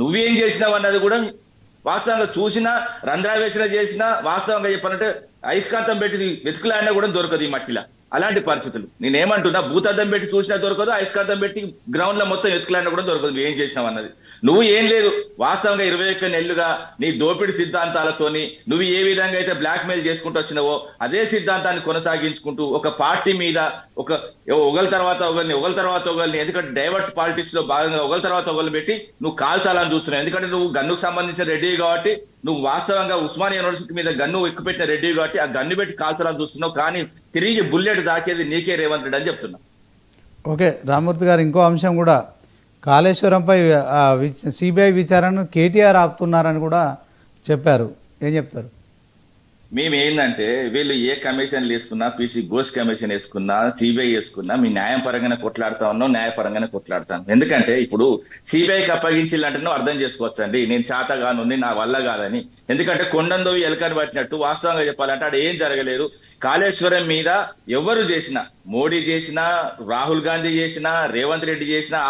నువ్వేం చేసినావు అన్నది కూడా వాస్తవంగా చూసినా రంధ్రావేశన చేసినా వాస్తవంగా చెప్పాలంటే అయస్కాంతం పెట్టి వెతుకులాడినా కూడా దొరకదు ఈ మట్టిలో. అలాంటి పరిస్థితులు. నేనేమంటున్నా, భూతద్దం పెట్టి చూసినా దొరకదు, అయస్కాంతం పెట్టి గ్రౌండ్ లో మొత్తం వెతుకులాడినా కూడా దొరకదు నువ్వు ఏం చేసినావు అన్నది. నువ్వు ఏం లేదు, వాస్తవంగా 21 నెలలుగా నీ దోపిడి సిద్ధాంతాలతోని నువ్వు ఏ విధంగా అయితే బ్లాక్ మెయిల్ చేసుకుంటూ వచ్చినావో అదే సిద్ధాంతాన్ని కొనసాగించుకుంటూ ఒక పార్టీ మీద ఒక ఒకరి తర్వాత ఒకరిని ఎందుకంటే డైవర్ట్ పాలిటిక్స్ లో భాగంగా ఒకరి తర్వాత ఒకరిని పెట్టి నువ్వు కాల్చాలని చూస్తున్నావు. ఎందుకంటే నువ్వు గన్నుకు సంబంధించిన రెడ్డి కాబట్టి, నువ్వు వాస్తవంగా ఉస్మానియా యూనివర్సిటీ మీద గన్ను ఎక్కుపెట్టిన రెడ్డి కాబట్టి ఆ గన్ను పెట్టి కాల్చాలని చూస్తున్నావు. కానీ తిరిగి బుల్లెట్ దాకేది నీకే రేవంత్ రెడ్డి అని చెప్తున్నా. ఓకే రామూర్తి గారు, ఇంకో అంశం కూడా కాళేశ్వరంపై సిబిఐ విచారణను కేటీఆర్ ఆపుతున్నారని కూడా చెప్పారు. ఏం చెప్తారు? మేము ఏంటంటే వీళ్ళు ఏ కమిషన్లు వేసుకున్నా, పీసీ ఘోష్ కమిషన్ వేసుకున్నా, సిబిఐ వేసుకున్నా మీ న్యాయం పరంగానే కొట్లాడుతా ఉన్నాం, న్యాయపరంగానే కొట్లాడతాను. ఎందుకంటే ఇప్పుడు సిబిఐకి అప్పగించాలంటే నువ్వు అర్థం చేసుకోవచ్చు అండి, నేను చేతగాను నా వల్ల కాదని. ఎందుకంటే కొండందో ఎలకని పట్టినట్టు వాస్తవంగా చెప్పాలంటే అక్కడ ఏం జరగలేదు. కాళేశ్వరం మీద ఎవరు చేసినా, మోడీ చేసినా, రాహుల్ గాంధీ చేసినా, రేవంత్ రెడ్డి చేసినా